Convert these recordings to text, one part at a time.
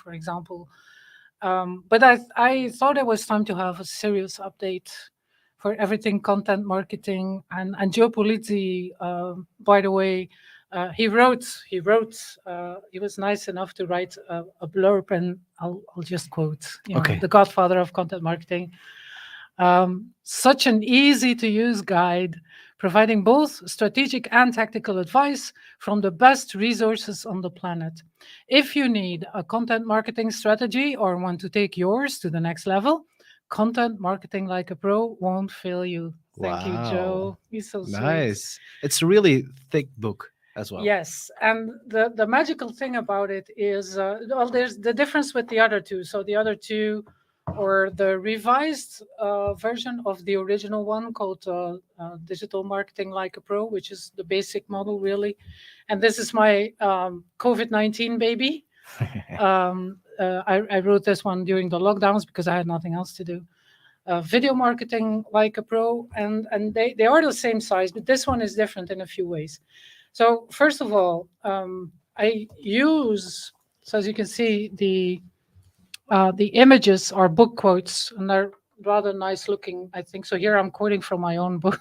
for example. But I thought it was time to have a serious update for everything content marketing and Joe Pulizzi. By the way, he was nice enough to write a blurb, and I'll just quote, Okay. the godfather of content marketing. Such an easy to use guide, providing both strategic and tactical advice from the best resources on the planet. If you need a content marketing strategy or want to take yours to the next level, Content Marketing Like a Pro won't fail you. Thank you, Wow. Joe. He's so sweet. Nice. It's a really thick book as well. Yes, and the magical thing about it is, well, there's the difference with the other two. So the other two, or the revised version of the original one called Digital Marketing Like a Pro, which is the basic model really. And this is my COVID-19 baby. I wrote this one during the lockdowns because I had nothing else to do. Video Marketing Like a Pro, and they are the same size, but this one is different in a few ways. So first of all, I use, so as you can see, the images are book quotes, and they're rather nice looking, I think. So here I'm quoting from my own book.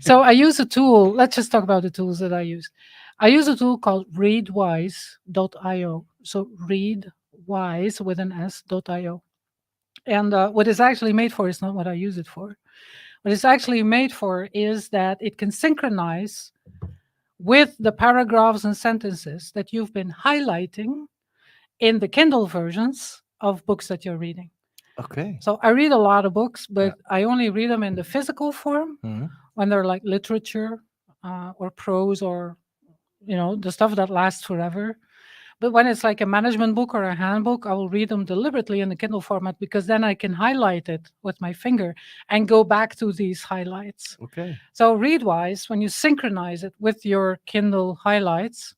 So I use a tool. Let's just talk about the tools that I use. I use a tool called readwise.io. So readwise with an s.io. And what it's actually made for is not what I use it for. What it's actually made for is that it can synchronize with the paragraphs and sentences that you've been highlighting in the Kindle versions of books that you're reading. Okay. So I read a lot of books, but I only read them in the physical form when they're like literature or prose, or the stuff that lasts forever. But when it's like a management book or a handbook, I will read them deliberately in the Kindle format, because then I can highlight it with my finger and go back to these highlights. Okay. So Readwise, when you synchronize it with your Kindle highlights,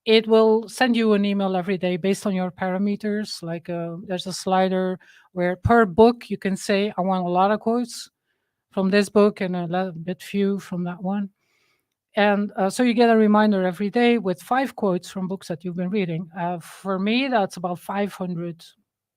it will send you an email every day based on your parameters. Like there's a slider where per book you can say, I want a lot of quotes from this book and a bit few from that one. And so you get a reminder every day with 5 quotes from books that you've been reading. For me, that's about 500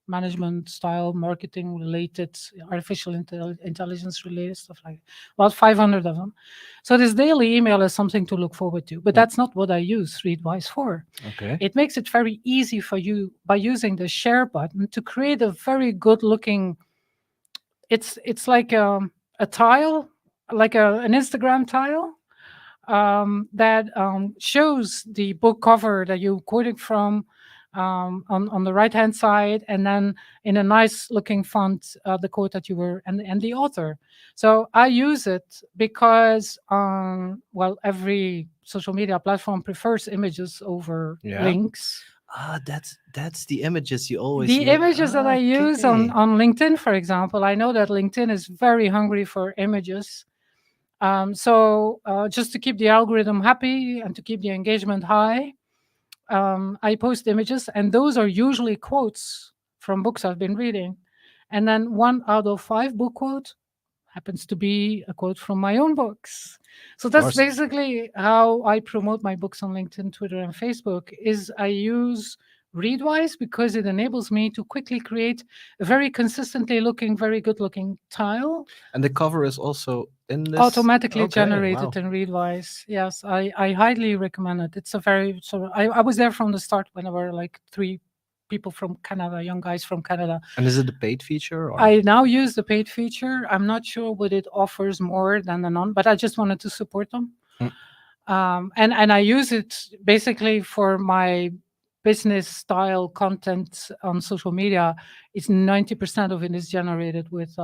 management style, marketing related, artificial intelligence related stuff, like about 500 of them. So this daily email is something to look forward to, but that's not what I use Readwise for. Okay. It makes it very easy for you by using the share button to create a very good looking, it's like a tile, like an Instagram tile, that shows the book cover that you quoted from on the right hand side, and then in a nice looking font the quote that you were, and the author. So I use it because every social media platform prefers images over links. That's the images you always The images that I use on LinkedIn, for example. I know that LinkedIn is very hungry for images. So just to keep the algorithm happy and to keep the engagement high, I post images, and those are usually quotes from books I've been reading. And then 1 out of 5 book quotes happens to be a quote from my own books. So that's basically how I promote my books on LinkedIn, Twitter, and Facebook. Is I use Readwise because it enables me to quickly create a very consistently looking, very good looking tile. And the cover is also in this? Automatically generated in Readwise. Yes, I highly recommend it. It's a very I was there from the start when there were like 3 people from Canada, young guys from Canada. And is it the paid feature? Or? I now use the paid feature. I'm not sure what it offers more than the non, but I just wanted to support them. And I use it basically for my business style content on social media. It's 90% of it is generated with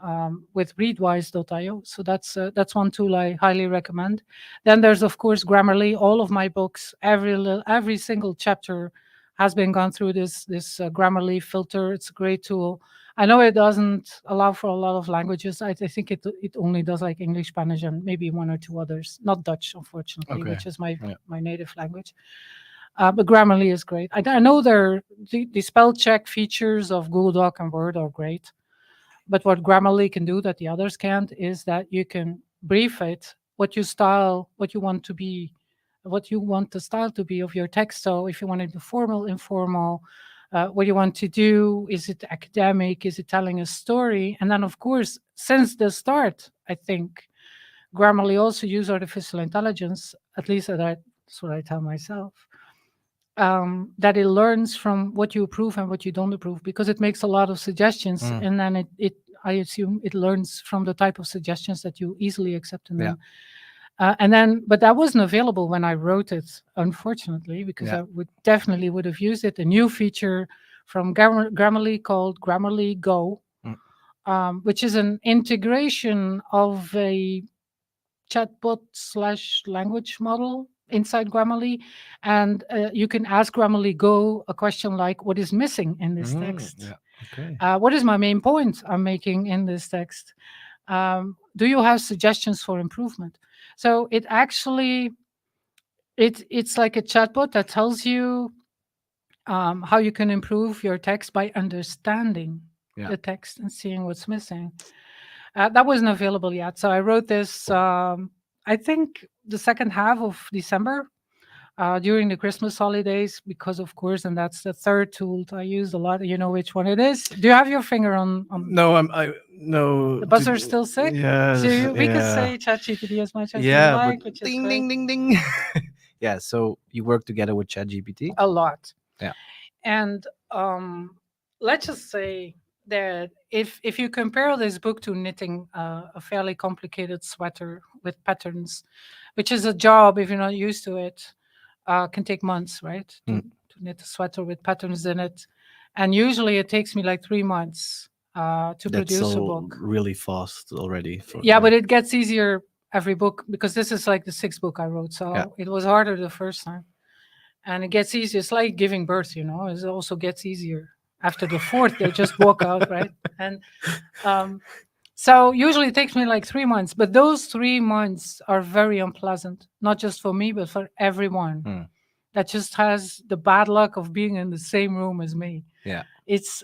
readwise.io. So that's one tool I highly recommend. Then there's of course Grammarly. All of my books, every single chapter has been gone through this Grammarly filter. It's a great tool. I know it doesn't allow for a lot of languages. I think it only does like English, Spanish, and maybe 1 or 2 others. Not Dutch, unfortunately, which is my native language. But Grammarly is great. I know the spell check features of Google Doc and Word are great. But what Grammarly can do that the others can't is that you can brief it what you want to be what you want the style to be of your text. So if you want it to formal, informal, what you want to do, is it academic, is it telling a story? And then, of course, since the start, I think Grammarly also use artificial intelligence, at least that's what I tell myself, that it learns from what you approve and what you don't approve, because it makes a lot of suggestions, Mm. and then I assume it learns from the type of suggestions that you easily accept, and Yeah. but that wasn't available when I wrote it, unfortunately, because Yeah. I would have used it. A new feature from Grammarly called Grammarly Go, Mm. which is an integration of a chatbot slash language model inside Grammarly, and you can ask Grammarly Go a question like, "What is missing in this text? Yeah. Okay. What is my main point I'm making in this text? Do you have suggestions for improvement?" So it actually it's like a chatbot that tells you how you can improve your text by understanding Yeah. the text and seeing what's missing. That wasn't available yet, so I wrote this. I think the second half of December, during the Christmas holidays, because of course, and that's the third tool I use a lot. You know which one it is. Do you have your finger on No, I no. the buzzer's still sick? Yes. So we could Yeah. say ChatGPT as much as we Yeah, but like, which is ding, great. ding, ding, ding. Yeah. So you work together with ChatGPT. A lot. Yeah. And let's just say that if you compare this book to knitting a fairly complicated sweater with patterns, which is a job if you're not used to it, can take months, right? To knit a sweater with patterns in it, and usually it takes me like 3 months to That's produce a so book. really fast already. Yeah, but it gets easier every book, because this is like the sixth book I wrote, so Yeah. it was harder the first time, and it gets easier. It's like giving birth, you know. It also gets easier after the fourth. They just walk out, right? And so usually it takes me like 3 months, but those 3 months are very unpleasant, not just for me, but for everyone that just has the bad luck of being in the same room as me. Yeah. It's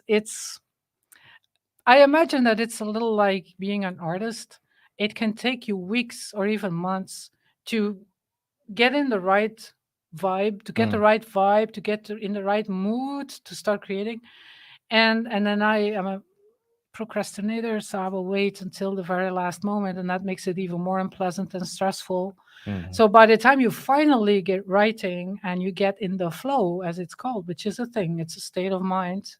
I imagine that it's a little like being an artist. It can take you weeks or even months to get in the right vibe, to get the right vibe, to get in the right mood to start creating. And then I am a procrastinator, so I will wait until the very last moment, and that makes it even more unpleasant and stressful. So by the time you finally get writing and you get in the flow, as it's called, which is a thing, it's a state of mind.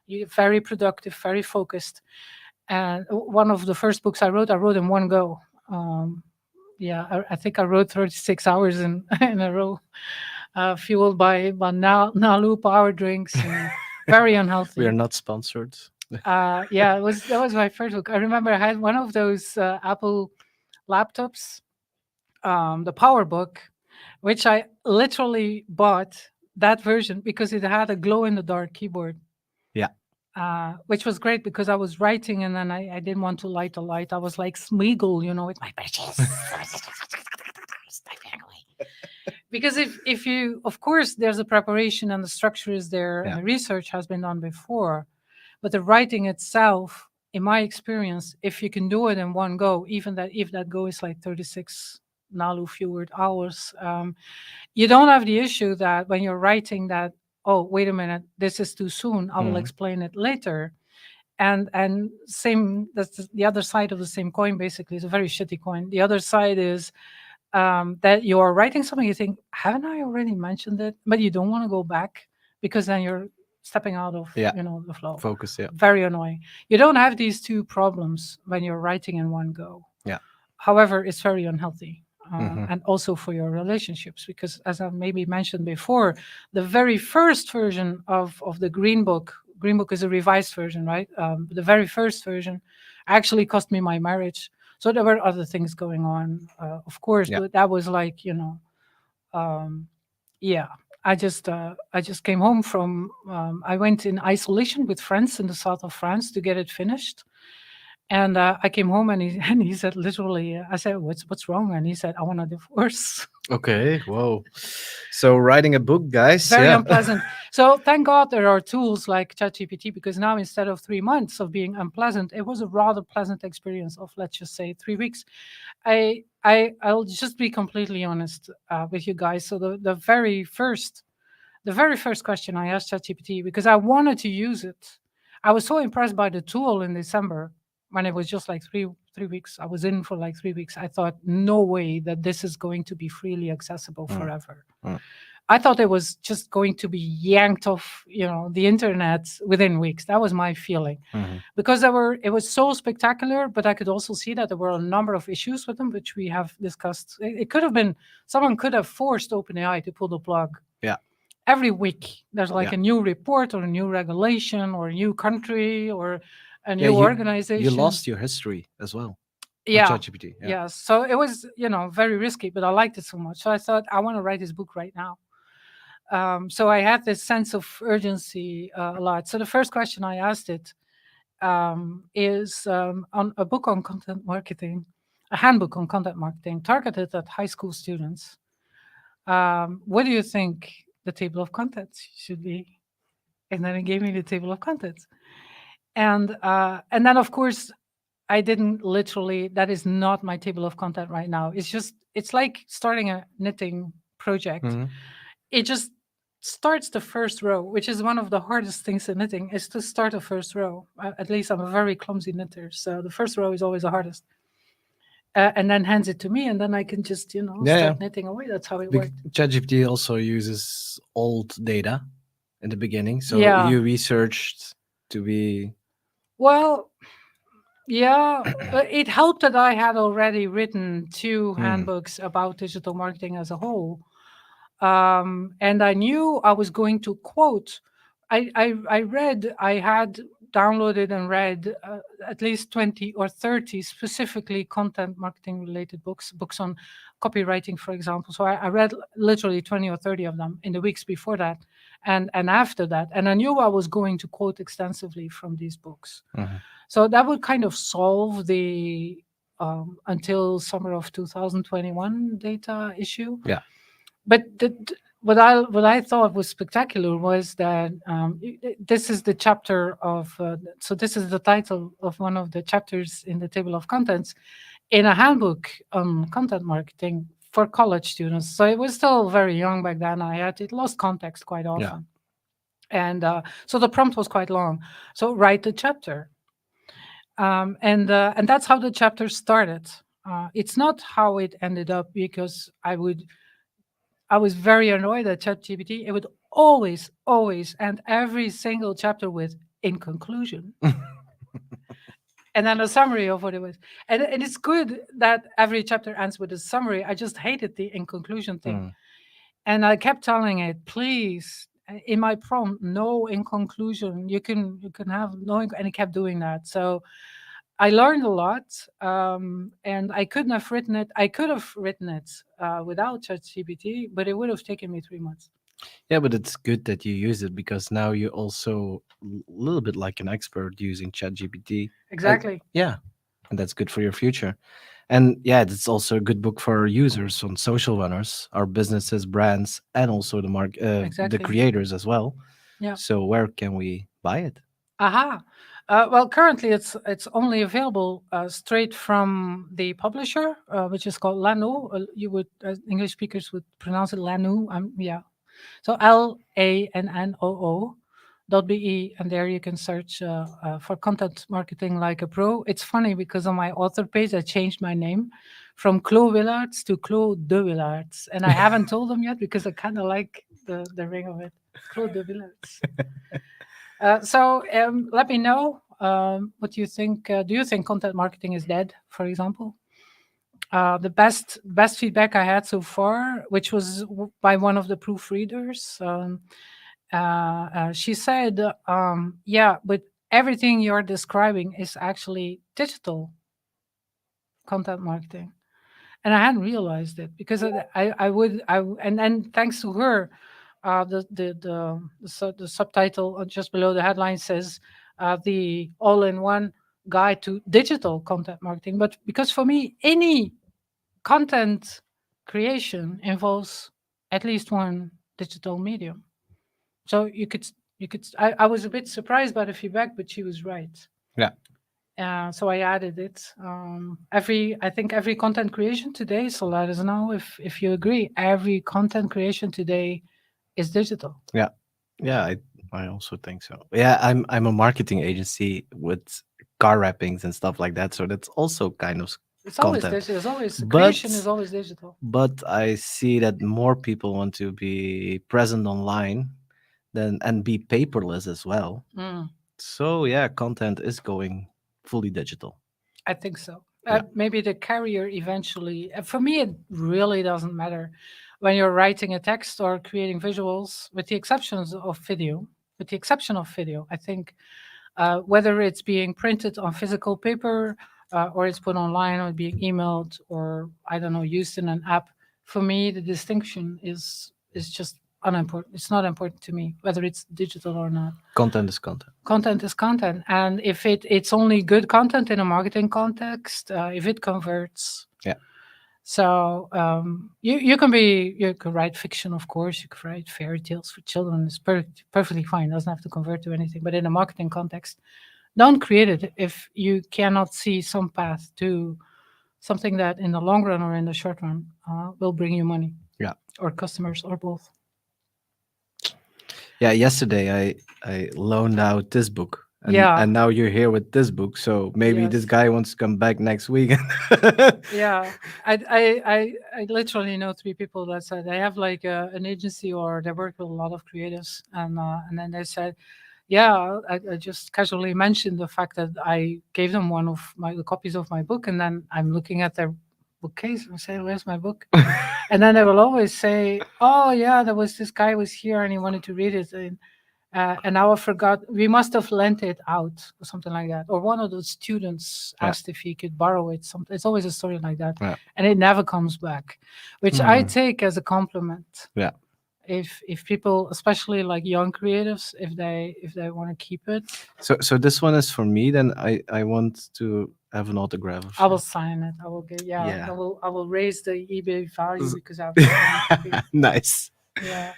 You're very productive, very focused. And one of the first books I wrote in one go. I think I wrote 36 hours in in a row, fueled by Nalu power drinks and very unhealthy. We are not sponsored. Yeah, that was my first book. I remember I had one of those Apple laptops, the PowerBook, which I literally bought that version because it had a glow in the dark keyboard. Yeah. Which was great because I was writing and then I didn't want to light a light. I was like Smeagol, you know, with my brushes. Because if you, of course, there's a preparation and the structure is there and the research has been done before, but the writing itself, in my experience, if you can do it in one go, even that if that go is like 36 Nalu fewer hours, you don't have the issue that when you're writing that, oh, wait a minute, this is too soon. I will explain it later. And same, that's the other side of the same coin. Basically, it's a very shitty coin. The other side is that you're writing something, you think, haven't I already mentioned it? But you don't want to go back because then you're stepping out of the flow. Focus. Yeah. Very annoying. You don't have these two problems when you're writing in one go. Yeah. However, it's very unhealthy. And also for your relationships, because as I maybe mentioned before, the very first version of the Green Book is a revised version, right? The very first version actually cost me my marriage. So there were other things going on, of course, but that was like, I just came home from, I went in isolation with friends in the south of France to get it finished. And I came home, and he and he said literally, I said, "What's wrong?" And he said, "I want a divorce." Okay. Whoa. So writing a book, guys. Very Yeah. unpleasant. So thank God there are tools like ChatGPT, because now instead of 3 months of being unpleasant, it was a rather pleasant experience of, let's just say, 3 weeks. I'll just be completely honest with you guys. So the very first question I asked ChatGPT, because I wanted to use it. I was so impressed by the tool in December when it was just like three weeks. I was in for like 3 weeks. I thought, no way that this is going to be freely accessible Mm, forever. mm. I thought it was just going to be yanked off, the internet within weeks. That was my feeling, Mhm. because it was so spectacular. But I could also see that there were a number of issues with them, which we have discussed. It could have been someone could have forced OpenAI to pull the plug. Yeah. Every week there's like Yeah. a new report or a new regulation or a new country or a Yeah. new You organization. lost your history as well on Yeah. ChatGPT. Yeah. Yeah. So it was, very risky, but I liked it so much. So I thought, I want to write this book right now. So I had this sense of urgency a lot. So the first question I asked it is on a book on content marketing, a handbook on content marketing targeted at high school students. What do you think the table of contents should be? And then it gave me the table of contents. And then, of course, I didn't literally, that is not my table of content right now. It's like starting a knitting project. Mhm. It just starts the first row, which is one of the hardest things in knitting, is to start a first row. At least I'm a very clumsy knitter, so the first row is always the hardest. And then hands it to me, and then I can just, Yeah. Yeah. start knitting away. That's how it Bec- worked. ChatGPT also uses old data in the beginning, so Yeah. you researched to be. Well, yeah, it helped that I had already written two Mm. handbooks about digital marketing as a whole. And I knew I was going to quote. I had downloaded and read at least 20 or 30 specifically content marketing related books on copywriting, for example. So I read literally 20 or 30 of them in the weeks before that and after that. And I knew I was going to quote extensively from these books. Mhm. So that would kind of solve the until summer of 2021 data issue. Yeah. But what I thought was spectacular was that this is the chapter of so this is the title of one of the chapters in the table of contents in a handbook on content marketing for college students. So it was still very young back then. It lost context quite Yeah. often, and so the prompt was quite long. So write the chapter, and that's how the chapter started. It's not how it ended up, because I was very annoyed at ChatGPT. It would always end every single chapter with "in conclusion," and then a summary of what it was. And it's good that every chapter ends with a summary. I just hated the "in conclusion" thing, Mm. and I kept telling it, please, in my prompt, no "in conclusion." You can have no, and it kept doing that. So I learned a lot, and I couldn't have written it. I could have written it without ChatGPT, but it would have taken me 3 months. Yeah, but it's good that you use it because now you're also a little bit like an expert using ChatGPT. Exactly. Yeah, and that's good for your future. And yeah, it's also a good book for users on social runners, our businesses, brands, and also the Exactly. creators as well. Yeah. So where can we buy it? Aha. Well, currently it's only available straight from the publisher, which is called Lano. You would English speakers would pronounce it Lano. Yeah. So LANNOO.be, and there you can search for content marketing like a pro. It's funny because on my author page I changed my name from Clo Willaerts to Clo de Willaerts, and I haven't told them yet because I kind of like the ring of it, Clo de Willaerts. So let me know what you think. Do you think content marketing is dead, for example? The best feedback I had so far, which was by one of the proofreaders, she said, "Yeah, but everything you're describing is actually digital content marketing." And I hadn't realized it because and then thanks to her, the subtitle just below the headline says the all-in-one guide to digital content marketing, but because for me, any content creation involves at least one digital medium. So I was a bit surprised by the feedback, but she was right. Yeah. So I added it. I think every content creation today, so let us know if you agree. Every content creation today is digital. Yeah. Yeah, I also think so. Yeah, I'm a marketing agency with car wrappings and stuff like that, so that's also kind of It's always content. digital. It's always But creation is always digital. I see that more people want to be present online than and be paperless as well. Mm, So yeah, content is going fully digital. I think so. Yeah. Maybe the carrier eventually. For me, it really doesn't matter when you're writing a text or creating visuals, with the exceptions of video. With the exception of video, I think whether it's being printed on physical paper or it's put online or being emailed or I don't know used in an app. For me, the distinction is just unimportant. It's not important to me whether it's digital or not. Content is content. Content is content, and if it's only good content in a marketing context, if it converts. Yeah. So you can write fiction, of course. You can write fairy tales for children. It's perfectly fine. Doesn't have to convert to anything. But in a marketing context, don't create it if you cannot see some path to something that in the long run or in the short run will bring you money. Yeah. Or customers or both. Yeah, yesterday I loaned out this book, Yeah. and now you're here with this book. So maybe this Yes. guy wants to come back next week. Yeah, I literally know three people that said they have like an agency or they work with a lot of creatives, and then they said, yeah, I just casually mentioned the fact that I gave them one of the copies of my book, and then I'm looking at their bookcase and say, "Where's my book?" And then they will always say, "Oh yeah, there was this guy was here and he wanted to read it." And now I forgot. We must have lent it out or something like that. Or one of the students Yeah. asked if he could borrow it. Something. It's always a story like that, Yeah. and it never comes back, which I Hmm. take as a compliment. Yeah. If people, especially like young creatives, if they want to keep it, So this one is for me. Then I want to have an autograph of I will you. sign it. I will get. Yeah, Yeah. I will raise the eBay value because I have to sign a copy. Nice. Yeah.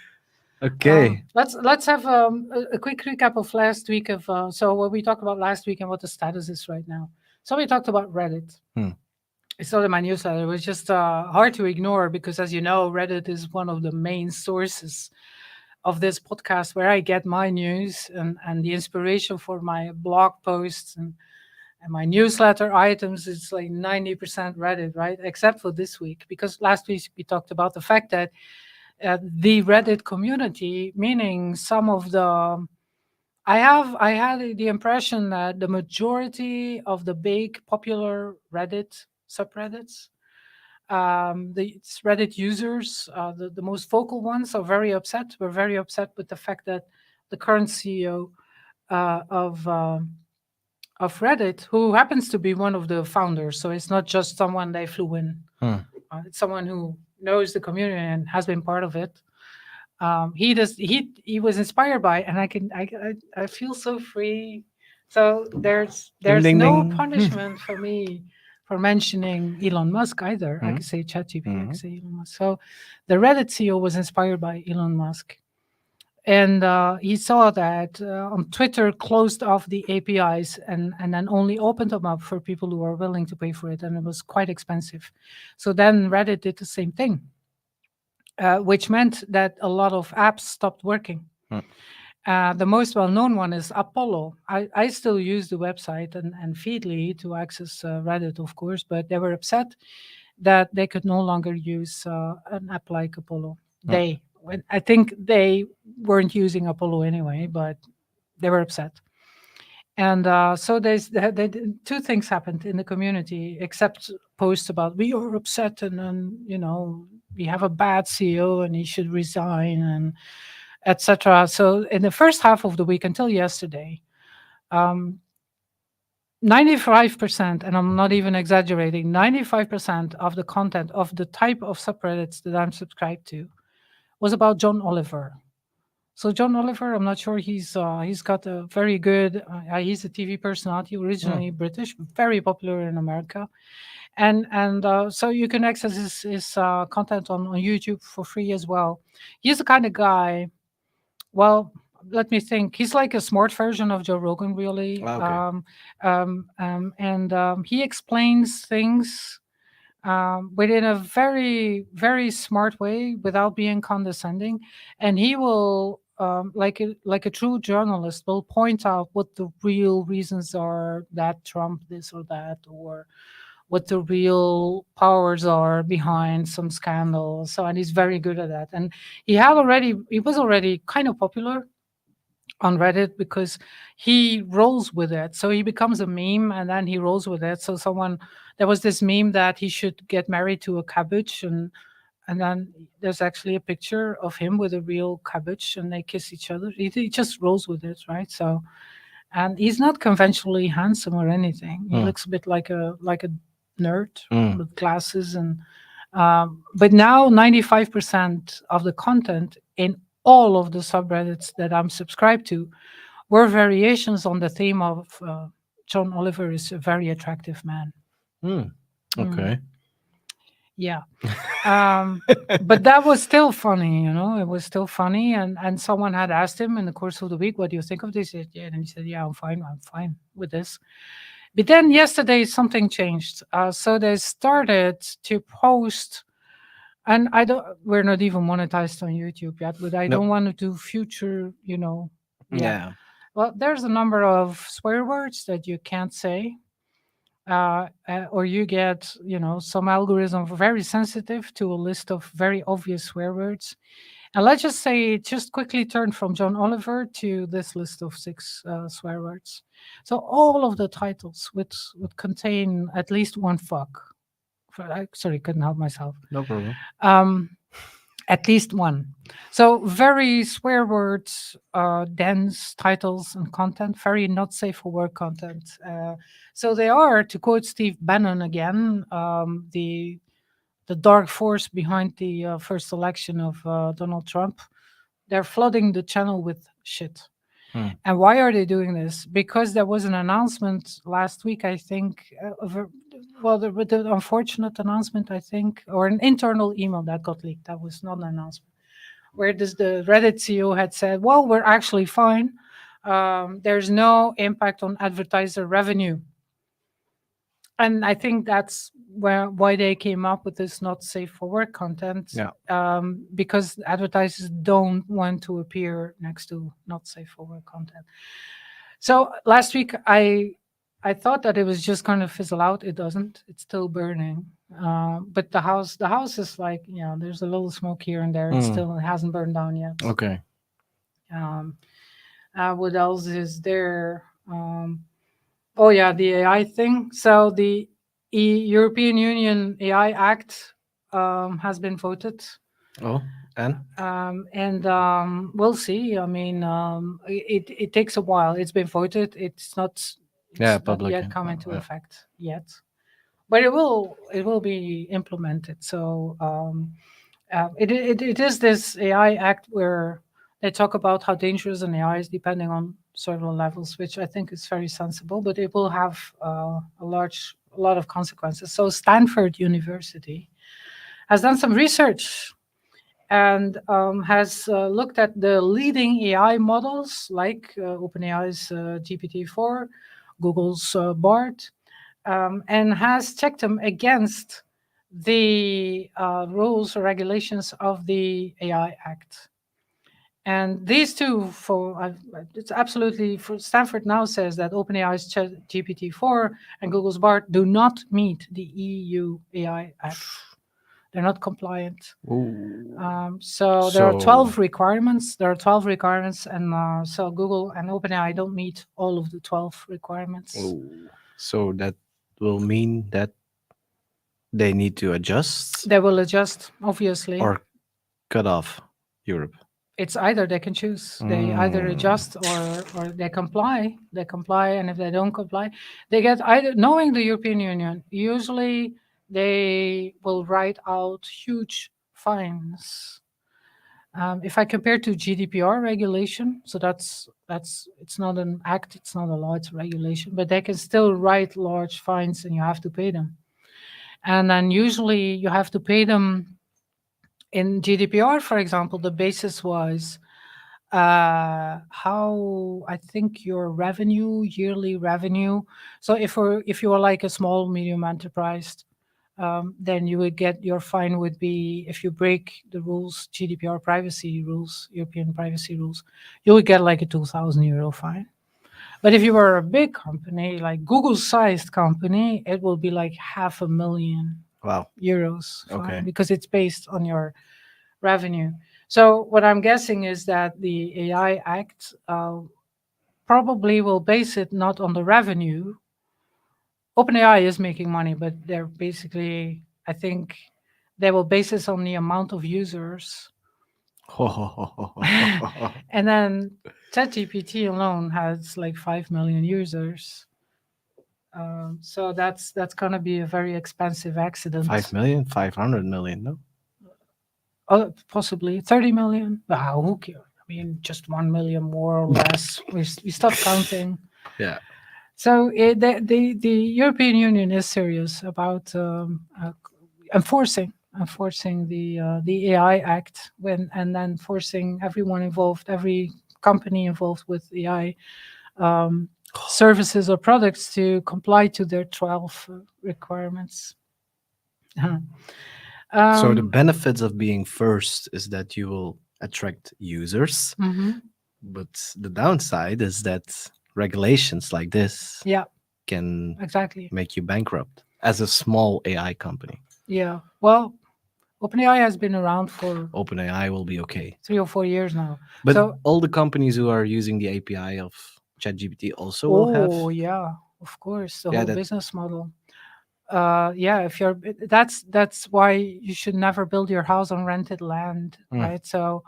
Okay. Let's have a quick recap of last week of so what we talked about last week and what the status is right now. So we talked about Reddit. Hmm. I saw it in my newsletter. It was just hard to ignore because, as you know, Reddit is one of the main sources of this podcast where I get my news and the inspiration for my blog posts and my newsletter items. It's like 90% Reddit, right? Except for this week, because last week we talked about the fact that the Reddit community, meaning some of the, I had the impression that the majority of the big popular Reddit subreddits, the Reddit users, the most vocal ones, are very upset. We're very upset with the fact that the current CEO of Reddit, who happens to be one of the founders, so it's not just someone they flew in. It's someone who knows the community and has been part of it. He was inspired by, and I feel so free. So there's ding, no ding. punishment for me for mentioning Elon Musk either. I Mhm. could say ChatGPT, I Mhm. could say Elon Musk. So the Reddit CEO was inspired by Elon Musk, and he saw that on Twitter closed off the APIs and then only opened them up for people who are willing to pay for it, and it was quite expensive. So then Reddit did the same thing, which meant that a lot of apps stopped working. The most well-known one is Apollo. I still use the website and Feedly to access Reddit, of course, but they were upset that they could no longer use an app like Apollo. I think they weren't using Apollo anyway, but they were upset. And so two things happened in the community, except posts about we are upset and we have a bad CEO and he should resign and etc. So in the first half of the week until yesterday, 95%, and I'm not even exaggerating, 95% of the content of the type of subreddits that I'm subscribed to was about John Oliver. So John Oliver, I'm not sure he's got a very good. He's a TV personality, Mm. originally British, very popular in America, and so you can access his content on YouTube for free as well. He's the kind of guy. Well, let me think. He's like a smart version of Joe Rogan, really. Ah, okay. And he explains things but in a very, very smart way without being condescending. And he will, like a true journalist, will point out what the real reasons are that Trump this or that, or what the real powers are behind some scandal. So, and he's very good at that. And he was already kind of popular on Reddit because he rolls with it. So he becomes a meme and then he rolls with it. So there was this meme that he should get married to a cabbage, and then there's actually a picture of him with a real cabbage and they kiss each other. He just rolls with it, right? So, and he's not conventionally handsome or anything. He Mm. looks a bit like a nerd Mm. with glasses and but now 95% of the content in all of the subreddits that I'm subscribed to were variations on the theme of John Oliver is a very attractive man. Mm. Mm, Okay. yeah. Um, but that was still funny, it was still funny. And someone had asked him in the course of the week, what do you think of this? Yeah, and he said, yeah, I'm fine with this. But then yesterday something changed. So they started to post, and we're not even monetized on YouTube yet, but I No. don't want to do future, yeah. Yeah. Well, there's a number of swear words that you can't say, or you get, some algorithm very sensitive to a list of very obvious swear words. And let's just say it just quickly turned from John Oliver to this list of 6 swear words. So all of the titles would contain at least one fuck. Sorry, couldn't help myself. No problem. Um, at least one. So very swear words, dense titles and content, very not safe for work content. So they are, to quote Steve Bannon again, the dark force behind the first election of Donald Trump. They're flooding the channel with shit. Hmm. And why are they doing this? Because there was an announcement last week, I think, the unfortunate announcement, I think, or an internal email that got leaked. That was not an announcement, where the Reddit CEO had said, well, we're actually fine. There's no impact on advertiser revenue. And I think that's why they came up with this not safe for work content. Yeah. Because advertisers don't want to appear next to not safe for work content. So last week I thought that it was just going to fizzle out. It doesn't. It's still burning. But the house is like, there's a little smoke here and there. It hasn't burned down yet. Okay. What else is there? Oh yeah, the AI thing. So the European Union AI Act has been voted. Oh, and We'll see. I mean, it takes a while. It's been voted. It's not public yet come into effect yet, but it will be implemented. So it is this AI Act where they talk about how dangerous an AI is depending on several levels, which I think is very sensible, but it will have a lot of consequences. So Stanford University has done some research and has looked at the leading AI models like OpenAI's GPT-4, Google's BART, and has checked them against the rules or regulations of the AI Act. And these two, it's absolutely, for Stanford now says that OpenAI's GPT-4 and Google's BART do not meet the EU AI Act. They're not compliant. So there are 12 requirements. And so Google and OpenAI don't meet all of the 12 requirements. So that will mean that they need to adjust? They will adjust, obviously. Or cut off Europe? It's either they can choose. They either adjust or they comply. They comply, and if they don't comply, they get either. Knowing the European Union, usually they will write out huge fines. If I compare to GDPR regulation, so that's it's not an act, it's not a law, it's a regulation, but they can still write large fines and you have to pay them. And then usually you have to pay them in GDPR, for example, the basis was how I think your revenue, yearly revenue. So if you are like a small medium enterprise, then you would get your fine would be if you break the rules, GDPR privacy rules, European privacy rules, you would get like a €2,000 fine. But if you were a big company, like Google-sized company, it will be like Wow. €500,000 fine Okay. because it's based on your revenue. So what I'm guessing is that the AI Act probably will base it not on the revenue. OpenAI is making money, but they're basically, I think, they will base this on the amount of users. And then ChatGPT alone has like 5 million users. So that's gonna be a very expensive accident. 5 million, 500 million, no? Oh, possibly 30 million. Wow, who cares? I mean, just 1 million more or less. We stop counting. Yeah. So the European Union is serious about enforcing the AI Act and then forcing everyone involved, every company involved with AI services or products to comply to their 12 requirements. So the benefits of being first is that you will attract users, mhm. but the downside is that regulations like this Yeah, can exactly. make you bankrupt as a small AI company. Yeah. Well, OpenAI has been around for OpenAI will be okay. 3 or 4 years now. But So, all the companies who are using the API of ChatGPT also will have. oh yeah, of course, the Yeah, whole that. business model. Yeah, if you're that's why you should never build your house on rented land, Mm. right? So,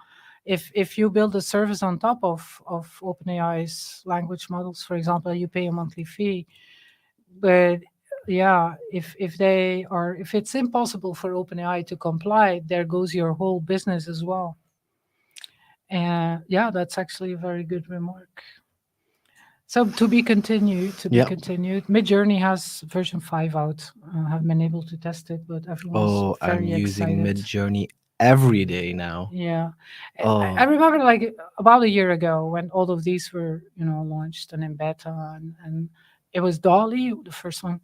if you build a service on top of OpenAI's language models, for example, you pay a monthly fee. But yeah, if it's impossible for OpenAI to comply, there goes your whole business as well. And yeah, that's actually a very good remark. So to be continued, Yeah. Midjourney has version 5 out. I haven't been able to test it, but everyone's Oh, I'm very using excited. Midjourney every day now. Yeah. I Oh, remember like about a year ago when all of these were, launched and in beta and it was Dolly, the first one,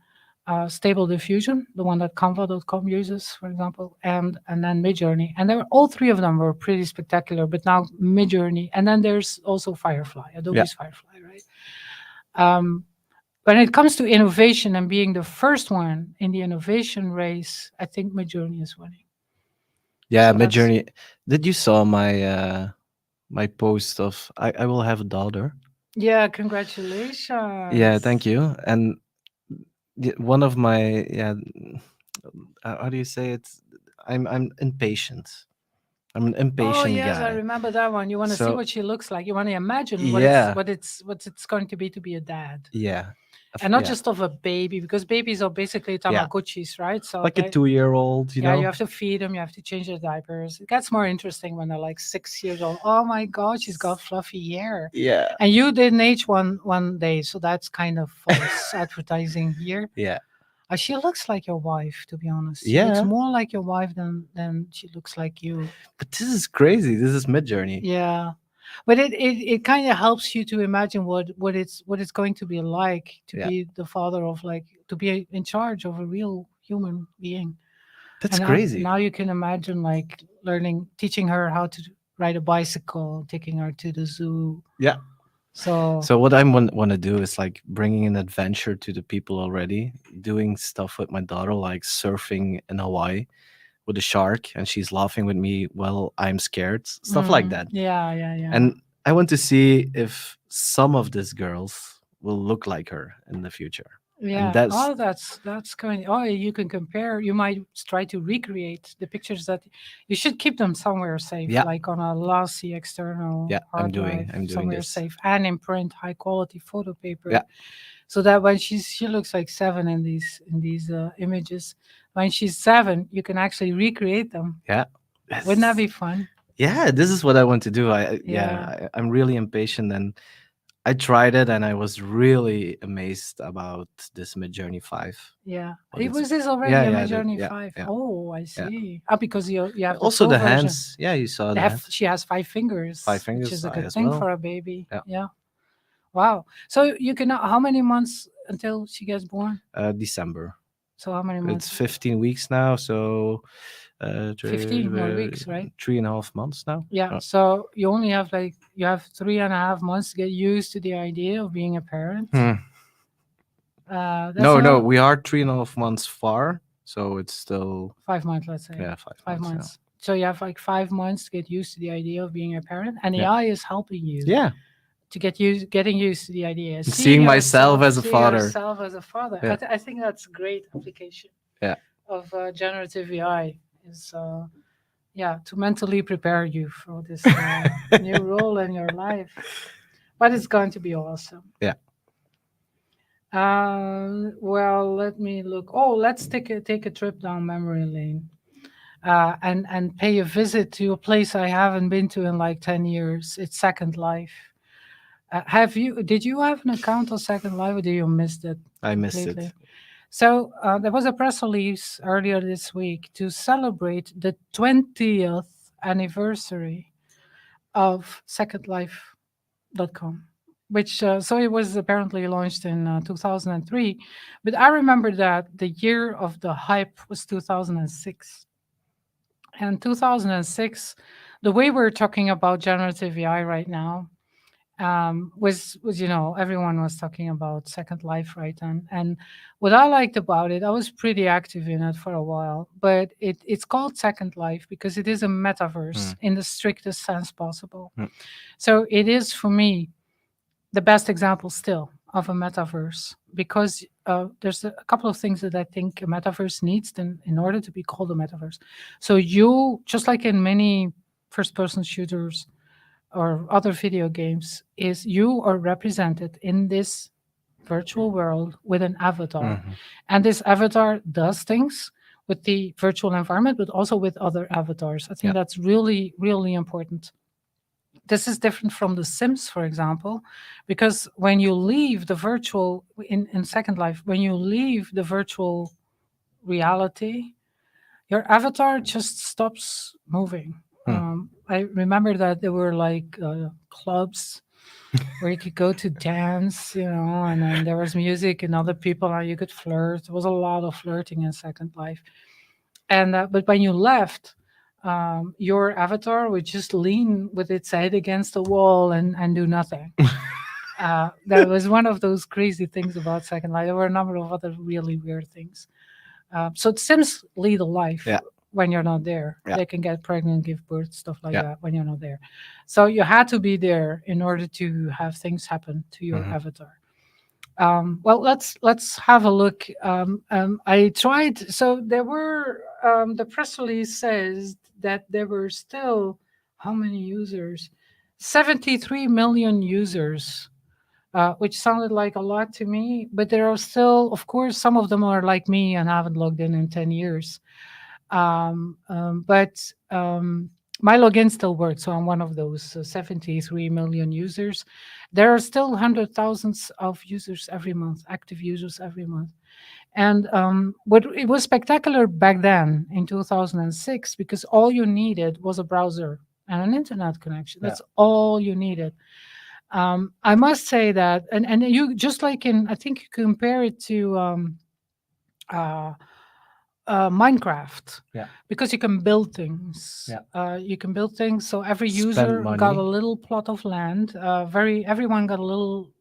Stable Diffusion, the one that Canva.com uses, for example, and then Midjourney. And they were all three of them were pretty spectacular, but now Midjourney. And then there's also Firefly, Adobe's Firefly, right? When it comes to innovation and being the first one in the innovation race, I think Midjourney is winning. yeah, So that's Midjourney. Did you saw my post of I will have a daughter? yeah, Yeah, congratulations. thank you. And one of my how do you say it? I'm impatient. I'm an Oh impatient yes, I guy. remember that one. You want to see So what she looks like. You want to imagine yeah, what it's going to be a dad. yeah, And not yeah, just of a baby, because babies are basically yeah. Tamagotchis, right? So Like a 2-year-old, you yeah, you know? have to feed them, you have to change their diapers. It gets more interesting when they're like 6 years old. Oh my god, she's got fluffy hair. Yeah, And you didn't age one day, so that's kind of false advertising here. yeah, She looks like your wife, to be honest. She looks yeah. more like your wife than she looks like you. But this is crazy. This is Midjourney. Yeah. But it kind of helps you to imagine what it's going to be like to Yeah, be the father of like to be in charge of a real human being. that's And crazy. now you can imagine like teaching her how to ride a bicycle, taking her to the zoo. Yeah. So, So what I want to do is like bringing an adventure to the people already, doing stuff with my daughter, like surfing in Hawaii with a shark, and she's laughing with me while I'm scared, stuff like that. yeah, yeah, yeah. And I want to see if some of these girls will look like her in the future. And Yeah. that's Oh, that's going. Oh, you can compare. You might try to recreate the pictures that you should keep them somewhere safe, yeah, like on a lossy external yeah. hard drive, I'm doing somewhere this. safe, and in print, high quality photo Yeah, paper, so that when she looks like 7 in these images, when she's 7, you can actually recreate them. yeah. Wouldn't that Yes. be fun? Yeah, this is what I want to do. Yeah, I'm really impatient, and I tried it, and I was really amazed about this Mid Journey 5. yeah. What It it's was this already Yeah, a yeah, Midjourney yeah, 5. yeah, Oh, I yeah. see. Ah, because you have the Also pro the version. hands. Yeah, you saw They the have hands. she has five Five fingers, which fingers, is a I good as thing well. for a baby. Yeah. Yeah. Wow. So you can how many months until she gets born? December. So how many It's months? 15 weeks now, so 15 more weeks, right? 3.5 months now. Yeah. So you only have you have 3.5 months to get used to the idea of being a parent. Hmm. That's No, no, not we are 3.5 months far, so it's still 5 months, let's say. yeah 5 months. 5 months. So you have like 5 months to get used to the idea of being a parent, and Yeah, AI is helping you yeah. to getting used to the idea, And seeing myself as a seeing father. yourself as a father. Yeah, I think that's a great application yeah. of generative AI. Is yeah, to mentally prepare you for this new role in your life. But it's going to be awesome. Yeah. Well, let me look. Oh, let's take a trip down memory lane. And pay a visit to a place I haven't been to in like 10 years. It's Second Life. Did you have an account on Second Life, or did you miss it I missed completely? it. So there was a press release earlier this week to celebrate the 20th anniversary of secondlife.com, which so it was apparently launched in 2003, but I remember that the year of the hype was 2006. And 2006, the way we're talking about generative AI right now, was everyone was talking about Second Life, right? And what I liked about it, I was pretty active in it for a while, but it's called Second Life because it is a metaverse Mm. in the strictest sense possible. Mm. So it is, for me, the best example still of a metaverse, because there's a couple of things that I think a metaverse needs in order to be called a metaverse. So you, just like in many first-person shooters or other video games, is you are represented in this virtual world with an avatar, Mhm. and this avatar does things with the virtual environment, but also with other avatars. I think Yeah. that's really, really important. This is different from The Sims, for example, because when you leave the virtual in Second Life, when you leave the virtual reality, your avatar just stops moving. Hmm. I remember that there were like clubs where you could go to dance, and then there was music and other people, and you could flirt. There was a lot of flirting in Second Life. And but when you left, your avatar would just lean with its head against the wall and do nothing. That was one of those crazy things about Second Life. There were a number of other really weird things. So the Sims lead a life Yeah. when you're not there. Yeah. They can get pregnant, give birth, stuff like Yeah. that when you're not there. So you had to be there in order to have things happen to your Mhm. avatar. Well, let's have a look. I tried. So there were the press release says that there were still how many users? 73 million users, which sounded like a lot to me. But there are still, of course, some of them are like me and haven't logged in 10 years. But my login still works, so I'm one of those 73 million users. There are still hundred thousands of users every month, active users every month. And what it was spectacular back then in 2006, because all you needed was a browser and an internet connection. Yeah. That's all you needed. I must say that, and you just like I think you compare it to uh, Minecraft. Yeah. Because you can build things. Yeah. You can build things. So every Spend user got a money. little plot of land. Everyone got a little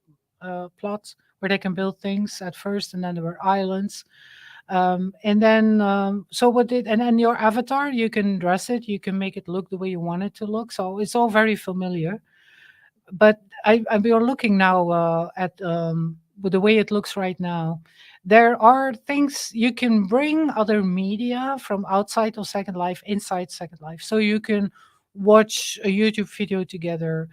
plot where they can build things at first, and then there were islands. And then so what did and then your avatar, you can dress it, you can make it look the way you want it to look. So it's all very familiar. But we are looking now at with the way it looks right now. There are things you can bring other media from outside of Second Life inside Second Life. So you can watch a YouTube video together.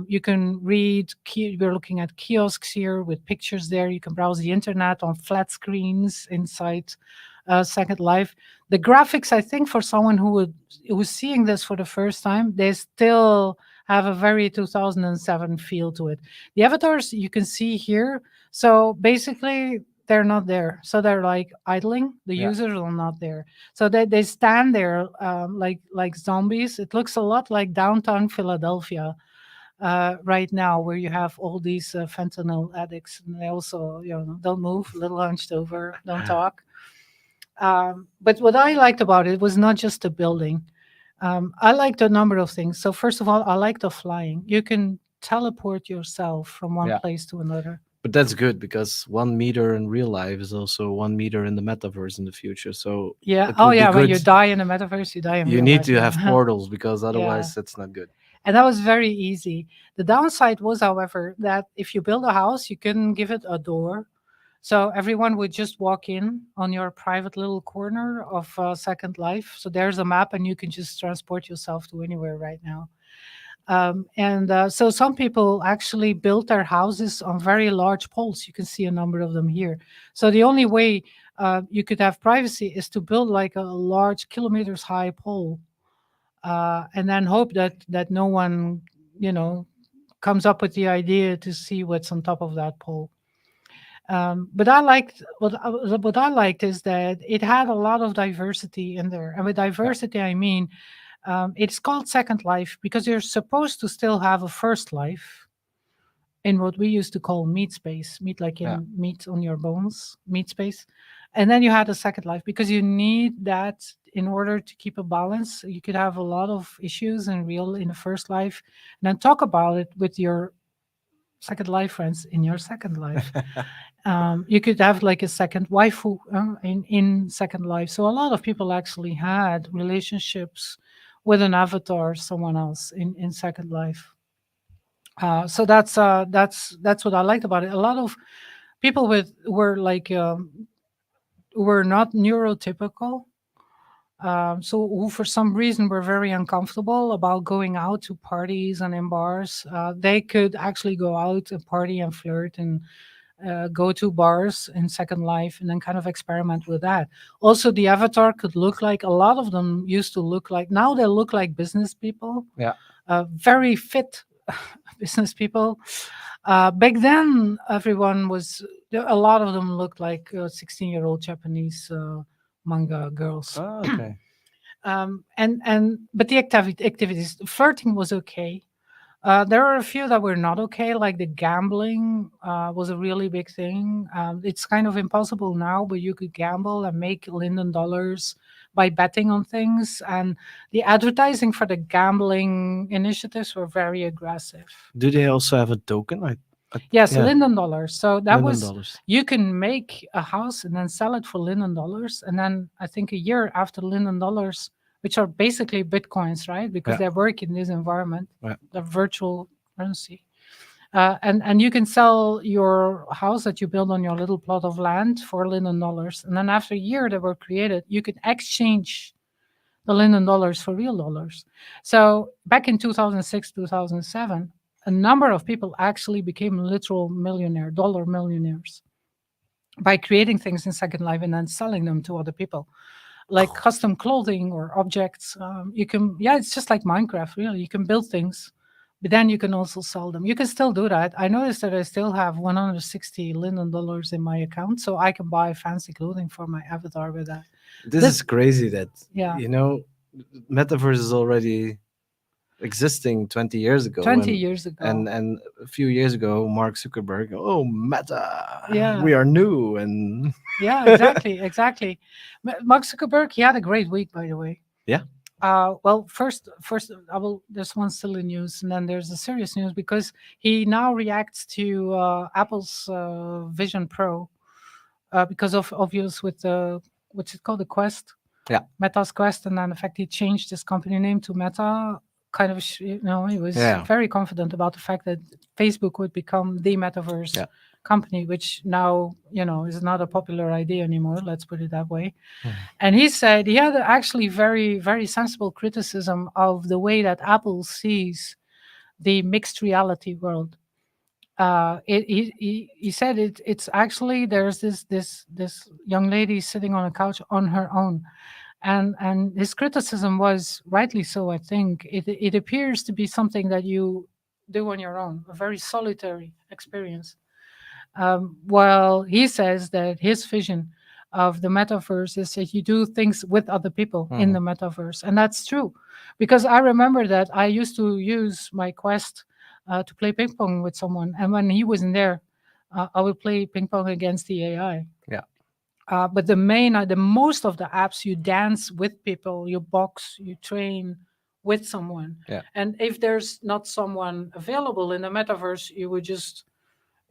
You can read. We're looking at kiosks here with pictures there. You can browse the internet on flat screens inside Second Life. The graphics, I think, for someone who's seeing this for the first time, they still have a very 2007 feel to it. The avatars you can see here, so basically they're not there, so they're like idling. The Yeah. users are not there, so they stand there like zombies. It looks a lot like downtown Philadelphia right now, where you have all these fentanyl addicts, and they also, don't move, a little hunched over, don't talk. But what I liked about it was not just the building. I liked a number of things. So first of all, I like the flying. You can teleport yourself from one Yeah. place to another. But that's good because 1 meter in real life is also 1 meter in the metaverse in the future. So Yeah. it Oh, would be yeah. When good. you die in the metaverse, you die in You real need life. to have Yeah. portals because Yeah. otherwise it's not good. And that was very easy. The downside was, however, that if you build a house, you couldn't give it a door. So everyone would just walk in on your private little corner of Second Life. So there's a map, and you can just transport yourself to anywhere right now. And so some people actually built their houses on very large poles. You can see a number of them here. So the only way you could have privacy is to build like a large kilometers high pole, and then hope that no one, you know, comes up with the idea to see what's on top of that pole. But I liked what I liked is that it had a lot of diversity in there, and with Yeah. diversity I mean it's called Second Life because you're supposed to still have a first life in what we used to call meat space, meat like Yeah. in meat on your bones, meat space, and then you had a second life because you need that in order to keep a balance. You could have a lot of issues in the first life, and then talk about it with your second life friends in your second life. You could have like a second waifu in Second Life. So a lot of people actually had relationships with an avatar, someone else in Second Life. So that's what I liked about it. A lot of people with were not neurotypical. So who for some reason were very uncomfortable about going out to parties and in bars. They could actually go out and party and flirt and go to bars in Second Life and then kind of experiment with that. Also, the avatar could look like a lot of them used to look like. Now they look like business people, Yeah. very fit business people. Back then, everyone was. A lot of them looked like 16-year-old Japanese manga girls. Oh, okay. And but the activities, flirting was okay. There are a few that were not okay, like the gambling was a really big thing. It's kind of impossible now, but you could gamble and make Linden dollars by betting on things. And the advertising for the gambling initiatives were very aggressive. Do they also have a token? Yes, Yeah. Linden dollars. So that Linden was, dollars. you can make a house and then sell it for Linden dollars. And then I think a year after Linden dollars, which are basically Bitcoins, right? Because Yeah. they work in this environment, Yeah. the virtual currency. And you can sell your house that you build on your little plot of land for Linden dollars. And then after a year they were created, you could exchange the Linden dollars for real dollars. So back in 2006, 2007, a number of people actually became literal dollar millionaires by creating things in Second Life and then selling them to other people, like custom clothing or objects. You can, yeah, it's just like Minecraft, really. You can build things, but then you can also sell them. You can still do that. I noticed that I still have 160 Linden dollars in my account, so I can buy fancy clothing for my avatar with that. This is crazy that, Yeah. metaverse is already existing 20 years ago. 20 years ago. And a few years ago, Mark Zuckerberg, oh, Meta, Yeah. we are new. And Yeah, exactly, exactly. Mark Zuckerberg, he had a great week, by the way. Yeah. Well, first, I will. There's one silly news, and then there's the serious news because he now reacts to Apple's Vision Pro because of obvious with the what's it called, the Quest. Yeah. Meta's Quest, and then in fact he changed his company name to Meta. Kind of, he was Yeah. very confident about the fact that Facebook would become the metaverse. Yeah. Company, which now is not a popular idea anymore. Let's put it that way. Mhm. And he said he had actually very, very sensible criticism of the way that Apple sees the mixed reality world. he said it's actually there's this young lady sitting on a couch on her own, and his criticism was rightly so. I think it appears to be something that you do on your own, a very solitary experience. Well, he says that his vision of the metaverse is that you do things with other people in the metaverse, and that's true, because I remember that I used to use my Quest to play ping pong with someone, and when he wasn't there, I would play ping pong against the AI. Yeah. But the most of the apps, you dance with people, you box, you train with someone, Yeah. and if there's not someone available in the metaverse, you would just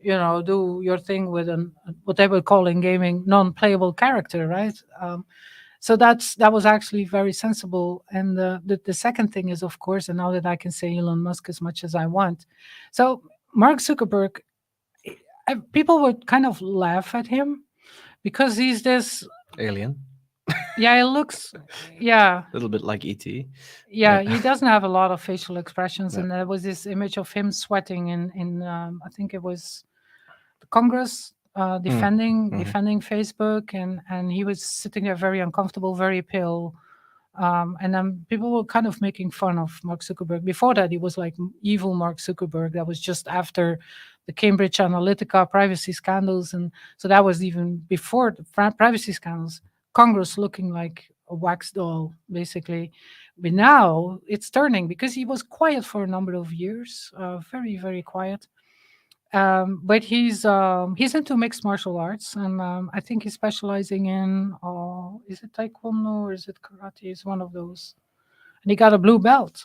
do your thing with an what they would call in gaming non-playable character, right? So that was actually very sensible. And the second thing is, of course, and now that I can say Elon Musk as much as I want, so Mark Zuckerberg, people would kind of laugh at him because he's this, Alien. yeah, he looks, yeah, A little bit like ET. yeah, he doesn't have a lot of facial expressions. No. And there was this image of him sweating in I think it was Congress, defending Facebook, and he was sitting there very uncomfortable, very pale. And then people were kind of making fun of Mark Zuckerberg. Before that, he was like evil Mark Zuckerberg. That was just after the Cambridge Analytica privacy scandals, and so that was even before the privacy scandals. Congress looking like a wax doll, basically. But now it's turning because he was quiet for a number of years, very very quiet. But he's into mixed martial arts, and I think he's specializing in is it taekwondo or is it karate? It's one of those, and he got a blue belt.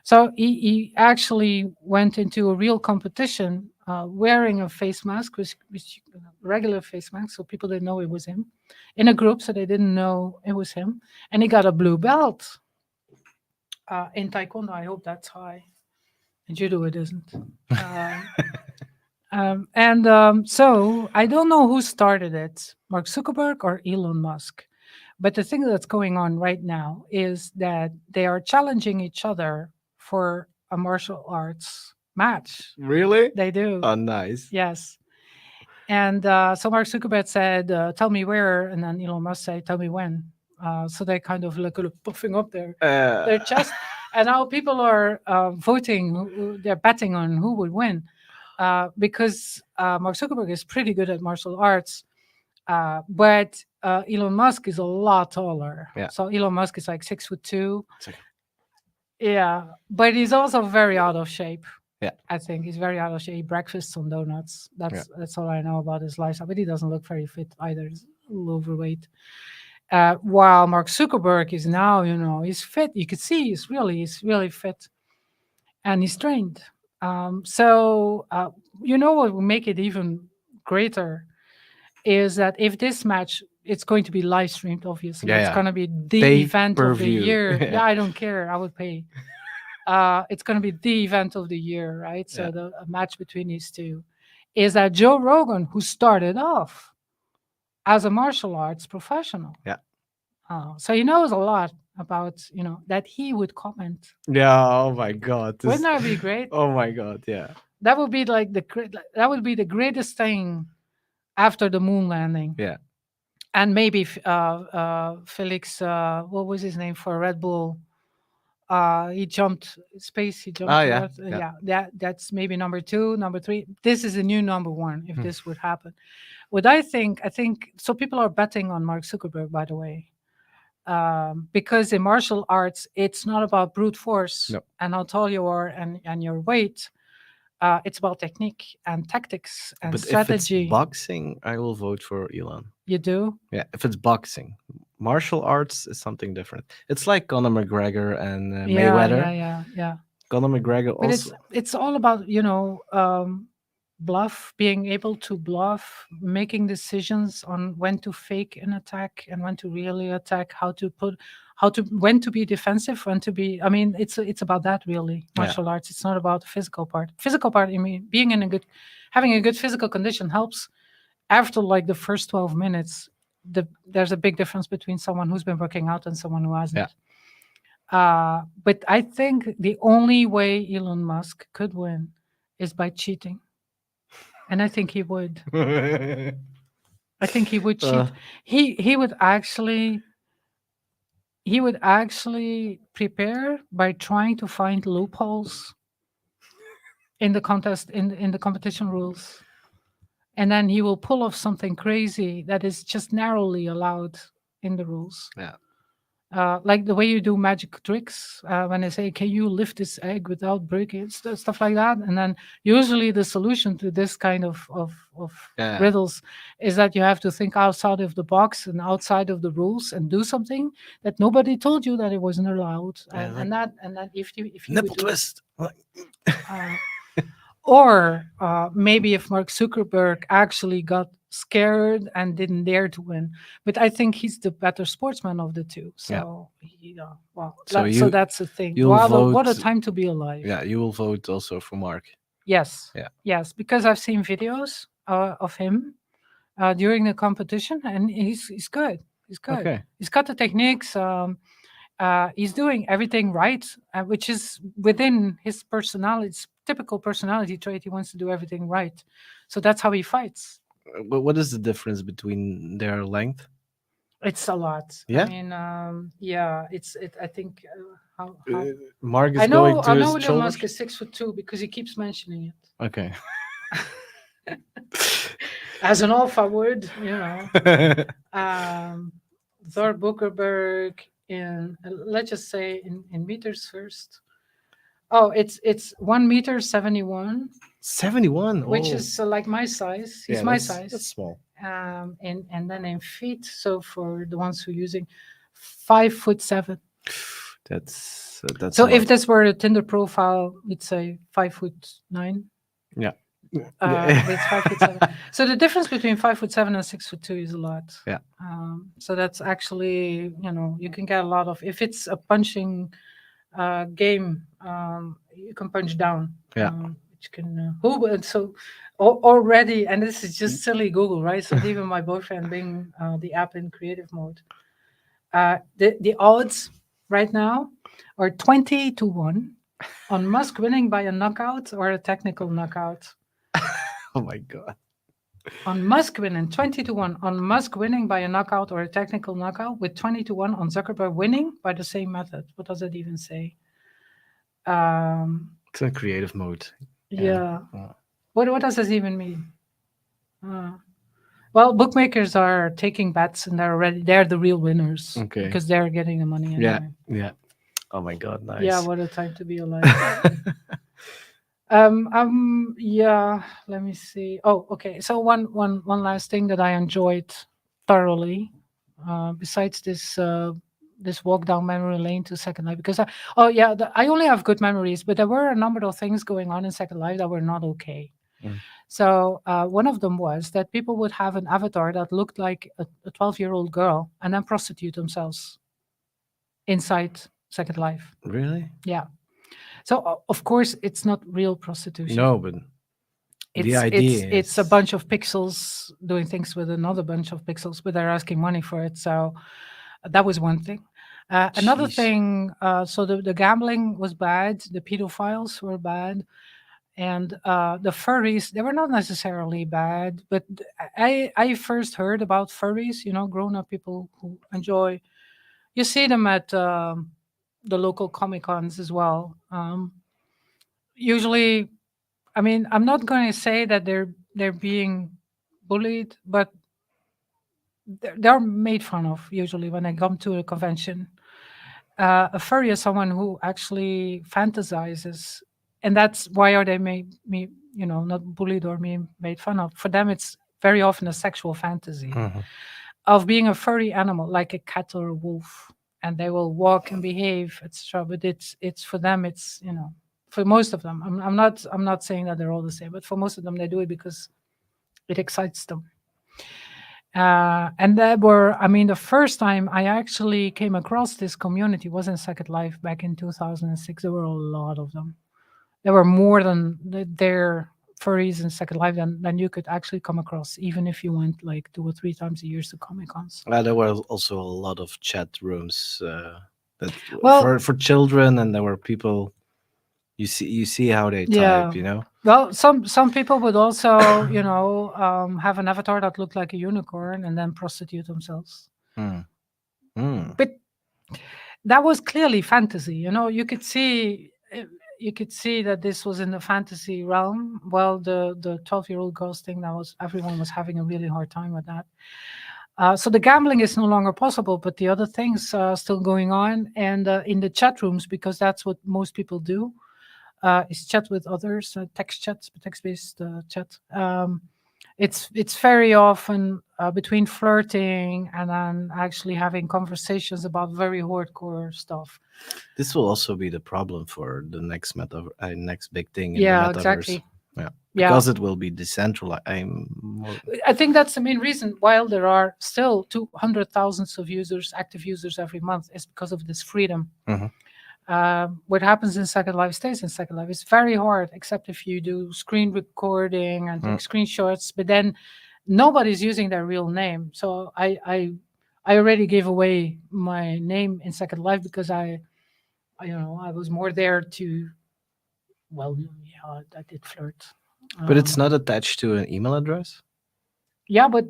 So he actually went into a real competition wearing a face mask, which regular face mask, so people didn't know it was him, in a group, so they didn't know it was him, and he got a blue belt in taekwondo. I hope that's high. In judo, it isn't. So I don't know who started it, Mark Zuckerberg or Elon Musk. But the thing that's going on right now is that they are challenging each other for a martial arts match. Really? They do. Oh, nice. Yes. And so Mark Zuckerberg said, tell me where. And then Elon Musk said, tell me when. So they kind of like puffing up their chest. And now people are voting, they're betting on who would win. Because Mark Zuckerberg is pretty good at martial arts, but Elon Musk is a lot taller. Yeah. So Elon Musk is like 6'2". It's like- Yeah, but he's also very out of shape. Yeah. I think he's very out of shape. He breakfasts on donuts. That's all I know about his lifestyle. But he doesn't look very fit either. He's a little overweight. While Mark Zuckerberg is now, he's fit. You could see he's really fit, and he's trained. So what will make it even greater is that if this match, it's going to be live streamed, obviously. Yeah, It's yeah. going to be the event of the Pay-per-view. year. Yeah. Yeah, I don't care. I would pay. It's going to be the event of the year, right? So Yeah. a match between these two is that Joe Rogan, who started off as a martial arts professional. Yeah. So he knows a lot about, that he would comment. Yeah. Oh my God. Wouldn't that be great? Oh my God. Yeah. That would be like the greatest thing after the moon landing. Yeah. And maybe Felix, what was his name for Red Bull? He jumped space. He jumped. Oh, to yeah, Earth. yeah. That's maybe number 2, number 3. This is a new number 1 if this would happen. What I think so. People are betting on Mark Zuckerberg, by the way, because in martial arts, it's not about brute force No. and how tall you are and your weight. It's about technique and tactics and But strategy. if it's boxing, I will vote for Elon. You do? Yeah, if it's boxing. Martial arts is something different. It's like Conor McGregor and Mayweather. Yeah. Conor McGregor But also. it's all about bluff, being able to bluff, making decisions on when to fake an attack and when to really attack, when to be defensive, when to be. I mean, it's about that really. Martial arts. It's not about the physical part. Physical part. I mean, having a good physical condition helps. After like the first 12 minutes, there's a big difference between someone who's been working out and someone who hasn't. But I think the only way Elon Musk could win is by cheating. and I think he would. uh, I think he would cheat. He would actually prepare by trying to find loopholes in the contest in the competition rules, and then he will pull off something crazy that is just narrowly allowed in the rules. yeah. Like the way you do magic tricks when they say, "Can you lift this egg without breaking it?" Stuff like that. And then usually the solution to this kind of Yeah. riddles is that you have to think outside of the box and outside of the rules and do something that nobody told you that it wasn't allowed. Yeah, And like that if you nipple would do it, twist. Like, uh, or maybe if Mark Zuckerberg actually got scared and didn't dare to win. But I think he's the better sportsman of the two. yeah. So, well, So so you that's the thing. you'll Wow, vote. what a time to be alive. Yeah, you will vote also for Mark. Yes. Yeah. Yes, because I've seen videos of him during the competition, and he's good. He's good. Okay. He's got the techniques. He's doing everything right, which is within his personality, his typical personality trait. He wants to do everything right, so that's how he fights. But what is the difference between their length? It's a lot. Yeah? I mean, yeah, it's it. I think how Mark is I going know. to I know his Elon Musk shoulders. is 6'2" because he keeps mentioning it Okay. as an alpha would, Thor Buckerberg in let's just say in meters first. Oh, it's 1 meter 71, 71. which Oh, is like my size. He's yeah, my that's size. small. And then in feet. So for the ones who are using 5'7". That's So a if lot. this were a Tinder profile, we'd say 5'9". Yeah. But it's 5'7". So the difference between 5'7" and 6'2" is a lot. Yeah. So that's actually, you can get a lot of, if it's a punching game, you can punch down. Yeah. Which can so already, and this is just silly Google, right? So even my boyfriend being the app in creative mode, the odds right now are 20-1 on Musk winning by a knockout or a technical knockout. Oh my god. On Musk winning 20-1 on Musk winning by a knockout or a technical knockout, with 20-1 on Zuckerberg winning by the same method. What does it even say? It's in creative mode. Yeah. What does this even mean? Well, bookmakers are taking bets and they're the real winners. Okay. Because they're getting the money anyway. Yeah. Oh my god, nice. Yeah, what a time to be alive. Yeah, let me see. Oh, okay. So one last thing that I enjoyed thoroughly, besides this walk down memory lane to Second Life, because I only have good memories, but there were a number of things going on in Second Life that were not okay. So one of them was that people would have an avatar that looked like a 12-year-old girl and then prostitute themselves inside Second Life. Really? Yeah. So of course it's not real prostitution. No, but the idea it's a bunch of pixels doing things with another bunch of pixels, but they're asking money for it. So that was one thing. Another Jeez. thing, so the gambling was bad, the pedophiles were bad, and the furries, they were not necessarily bad, but I first heard about furries, grown-up people who enjoy. You see them at the local Comic Cons as well. Usually, I mean, I'm not going to say that they're being bullied, but they're made fun of usually when they come to a convention. A furry is someone who actually fantasizes, and that's why are they made me not bullied or made fun of. For them, it's very often a sexual fantasy of being a furry animal, like a cat or a wolf, and they will walk and behave, etc. But it's for them, it's for most of them. I'm not saying that they're all the same, but for most of them, they do it because it excites them. And the first time I actually came across this community was in Second Life back in 2006. There were a lot of them. There were more than their furries in Second Life than you could actually come across, even if you went like 2 or 3 times a year to Comic Cons. There were also a lot of chat rooms for children, and there were people You see how they Yeah. type, you know? Well, some people would also, have an avatar that looked like a unicorn and then prostitute themselves. Hmm. Hmm. But that was clearly fantasy. You could see that this was in the fantasy realm. Well, the 12-year-old ghost thing, that was everyone was having a really hard time with that. So the gambling is no longer possible, but the other things are still going on. And in the chat rooms, because that's what most people do, is chat with others, text-based chat. It's very often between flirting and then actually having conversations about very hardcore stuff. This will also be the problem for the next big thing in the Yeah, metaverse. exactly. Yeah, Yeah, because it will be decentralized. I think that's the main reason. While there are still 200,000 of users, active users every month, is because of this freedom. Mhm. What happens in Second Life stays in Second Life. It's very hard, except if you do screen recording and take screenshots. But then nobody's using their real name. So I already gave away my name in Second Life because I was more there to, well, yeah, I did flirt. But it's Um, not attached to an email address. yeah, but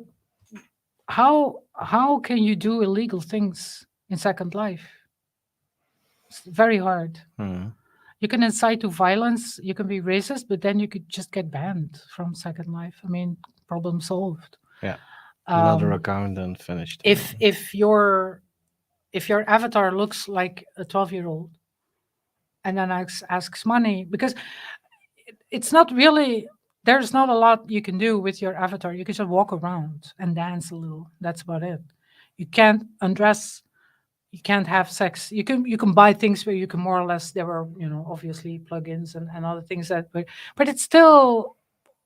how can you do illegal things in Second Life? It's very hard. Hmm. You can incite to violence, you can be racist, but then you could just get banned from Second Life. I mean, problem solved. Yeah, another Um, account and finished. if your avatar looks like a 12-year-old and then asks money, because it's not really, there's not a lot you can do with your avatar. You can just walk around and dance a little. That's about it. You can't undress. You can't have sex. You can buy things where you can more or less. There were obviously plugins and other things but it's still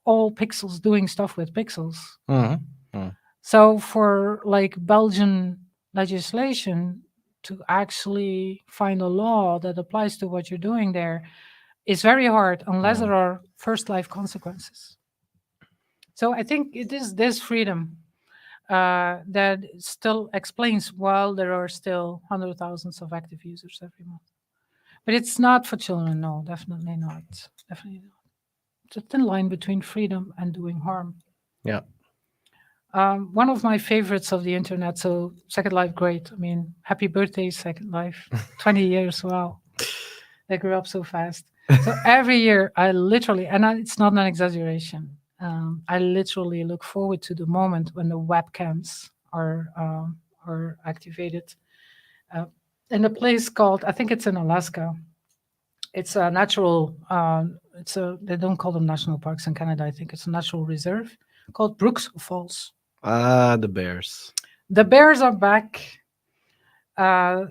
all pixels doing stuff with pixels. Mhm. Hmm. So for like Belgian legislation to actually find a law that applies to what you're doing there is very hard unless there are first life consequences. So I think it is this freedom that still explains why there are still hundred thousands of active users every month. But it's not for children, no, definitely not. Definitely not. It's a thin line between freedom and doing harm. Yeah. One of my favorites of the internet, so Second Life, great. I mean, happy birthday, Second Life. 20 years, wow. They grew up so fast. So every year, I literally, and it's not an exaggeration, I literally look forward to the moment when the webcams are activated. Uh, in a place called, I think it's in Alaska. It's a natural. They don't call them national parks in Canada. I think it's a natural reserve called Brooks Falls. The bears. The bears are back.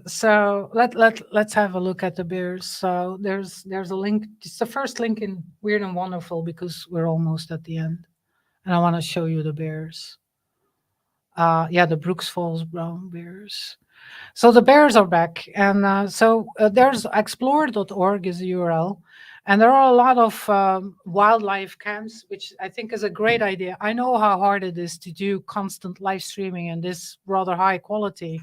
So let's have a look at the bears. So there's a link. It's the first link in Weird and Wonderful because we're almost at the end, and I want to show you the bears. Yeah, the Brooks Falls brown bears. So the bears are back, and there's explore.org is the URL, and there are a lot of wildlife camps, which I think is a great idea. I know how hard it is to do constant live streaming and this rather high quality.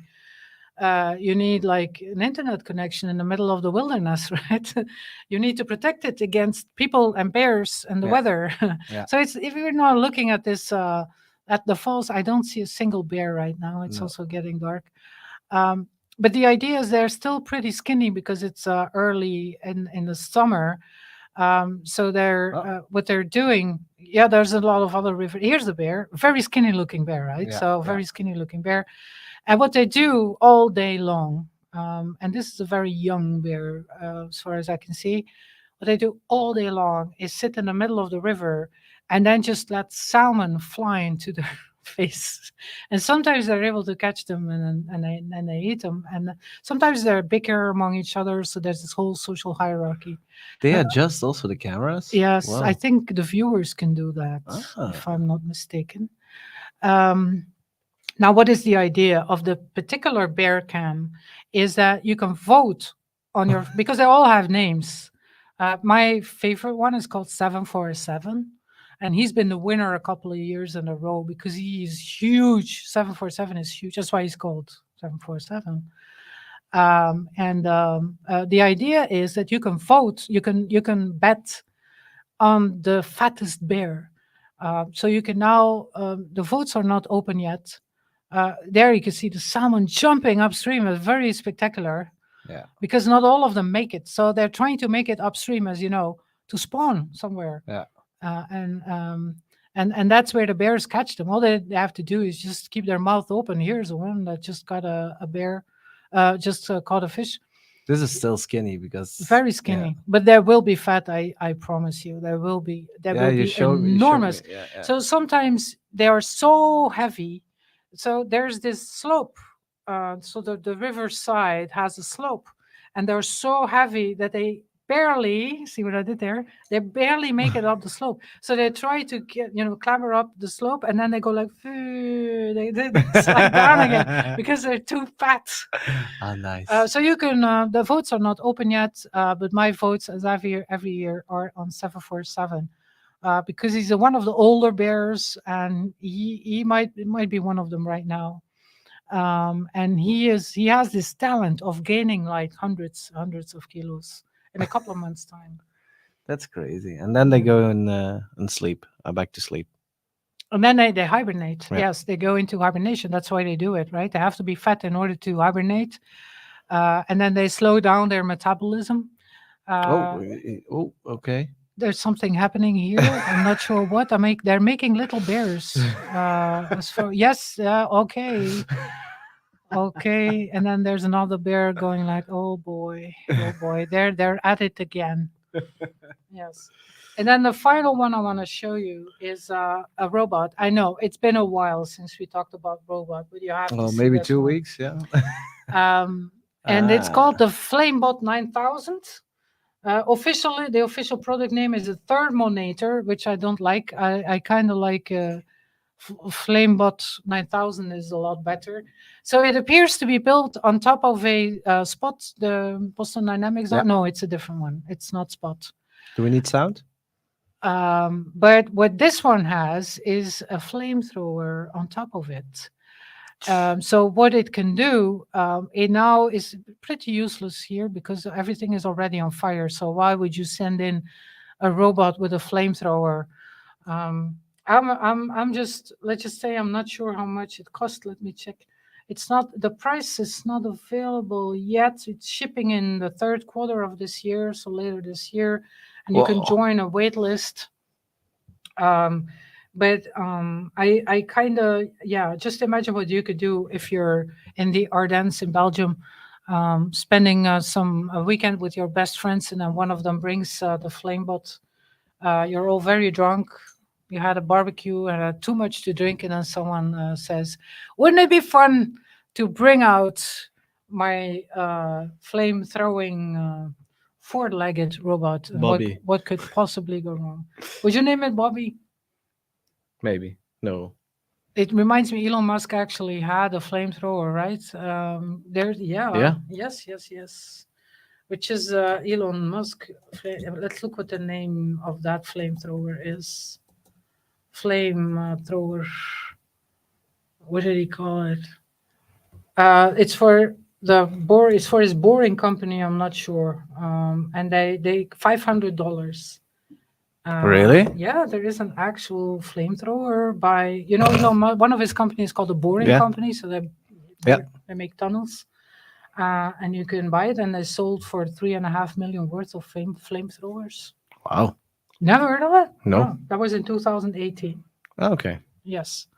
You need like an internet connection in the middle of the wilderness, right? You need to protect it against people and bears and the Yeah. weather. Yeah. So it's, if you're not looking at this at the falls, I don't see a single bear right now. It's No. also getting dark. Um, but the idea is they're still pretty skinny because it's early in the summer. So they're what they're doing. Yeah, there's a lot of other river. Here's the bear, very skinny looking bear, right? Yeah, So yeah. very skinny looking bear, and what they do all day long. And this is a very young bear, as far as I can see. What they do all day long is sit in the middle of the river and then just let salmon fly into their face. And sometimes they're able to catch them and they eat them. And sometimes they're bigger among each other. So there's this whole social hierarchy. They adjust also the cameras. Yes, Wow. I think the viewers can do that, if I'm not mistaken. Now, what is the idea of the particular bear cam is that you can vote on your, because they all have names. My favorite one is called 747. And he's been the winner a couple of years in a row because he is huge. 747 is huge. That's why he's called 747. The idea is that you can vote, you can bet on the fattest bear. So you can now, the votes are not open yet. There you can see the salmon jumping upstream. It's very spectacular Yeah. because not all of them make it. So they're trying to make it upstream, as you know, to spawn somewhere. Yeah. Uh, and um, and that's where the bears catch them. All they have to do is just keep their mouth open. Here's one that just got a bear, just caught a fish. This is still skinny because Very skinny, but there will be fat. I promise you, there will be you showed me. enormous. Yeah, yeah. So sometimes they are so heavy. So there's this slope. So the river side has a slope, and they're so heavy that they barely see what I did there. They barely make it up the slope. So they try to clamber up the slope, and then they go like they slide down again because they're too fat. Ah, nice. So you can. The votes are not open yet, but my votes, as every year, are on 747. Because he's one of the older bears, and he might be one of them right now. And he has this talent of gaining like hundreds of kilos in a couple of months' time. That's crazy. And then they go and sleep, back to sleep. And then they hibernate. Yeah. Yes, they go into hibernation. That's why they do it, right? They have to be fat in order to hibernate. And then they slow down their metabolism. Okay. There's something happening here. I'm not sure what. They're making little bears. Yes, okay. Okay. And then there's another bear going like, oh boy. They're at it again. Yes. And then the final one I want to show you is a robot. I know it's been a while since we talked about robot, but you have to see maybe this 2 one. weeks, yeah. And it's called the Flamebot 9000. Officially, the official product name is a Thermonator, which I don't like. I kind of like Flamebot 9000 is a lot better. So it appears to be built on top of a Spot, the Boston Dynamics. Yeah. No, it's a different one. It's not Spot. Do we need sound? But what this one has is a flamethrower on top of it. So what it can do, it now is pretty useless here because everything is already on fire. So why would you send in a robot with a flamethrower? I'm just, let's just say I'm not sure how much it cost. Let me check. It's not, the price is not available yet. It's shipping in the third quarter of this year, so later this year, and you can join a wait list. But I kind of, just imagine what you could do if you're in the Ardennes in Belgium, spending a weekend with your best friends, and then one of them brings the Flamebot. You're all very drunk. You had a barbecue and had too much to drink, and then someone says, "Wouldn't it be fun to bring out my flame-throwing four-legged robot? And Bobby. What could possibly go wrong? Would you name it Bobby?" Maybe. No. It reminds me, Elon Musk actually had a flamethrower, right? Yes. Which is Elon Musk. Let's look what the name of that flamethrower is. Flamethrower. What did he call it? It's for it's for his boring company. I'm not sure. And they $500. Really? Yeah, there is an actual flamethrower by Elon Musk. One of his companies is called the Boring Company, so they make tunnels, and you can buy it. And they sold for $3.5 million worth of flamethrowers. Wow. Never heard of it? No. Oh, that was in 2018. Okay. Yes,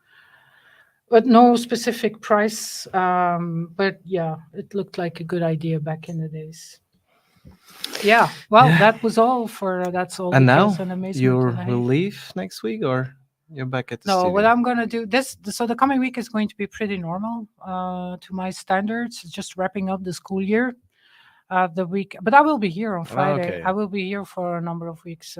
but no specific price. But yeah, it looked like a good idea back in the days. Yeah, well, that was all for that's all. And now Chaos and Amazement you and will leave next week, or you're back at the No, studio? what I'm going to do so the coming week is going to be pretty normal to my standards. It's just wrapping up the school year. The week, but I will be here on Friday. Okay. I will be here for a number of weeks.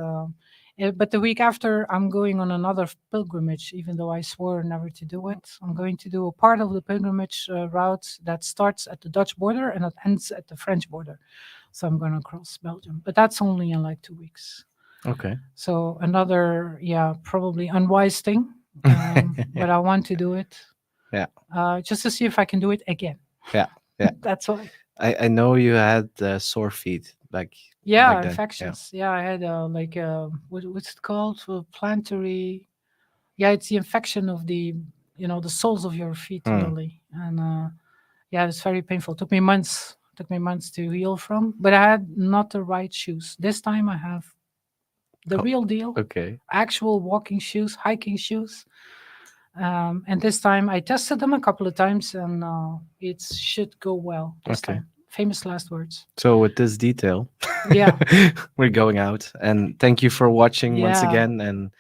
But the week after, I'm going on another pilgrimage, even though I swore never to do it. I'm going to do a part of the pilgrimage route that starts at the Dutch border and it ends at the French border. So I'm going to cross Belgium, but that's only in like 2 weeks. Okay. So another, probably unwise thing, but I want to do it. Yeah. Just to see if I can do it again. Yeah. That's why. I know you had sore feet back Yeah, then. Yeah. infections. Yeah, I had like what's it called? Planetary. Yeah, it's the infection of the soles of your feet Hmm. really, and yeah, it's very painful. Took me months. Took me months to heal from, but I had not the right shoes. This time I have the Oh, real deal, okay. actual walking shoes, hiking shoes. And this time I tested them a couple of times, and it should go well this Okay. time. Famous last words. So with this detail, Yeah, we're going out. And thank you for watching once yeah. again. And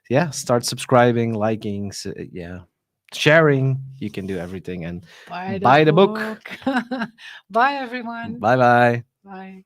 yeah, start subscribing, liking, yeah, sharing. You can do everything and Buy the buy the book. book. Bye, everyone. Bye bye. Bye.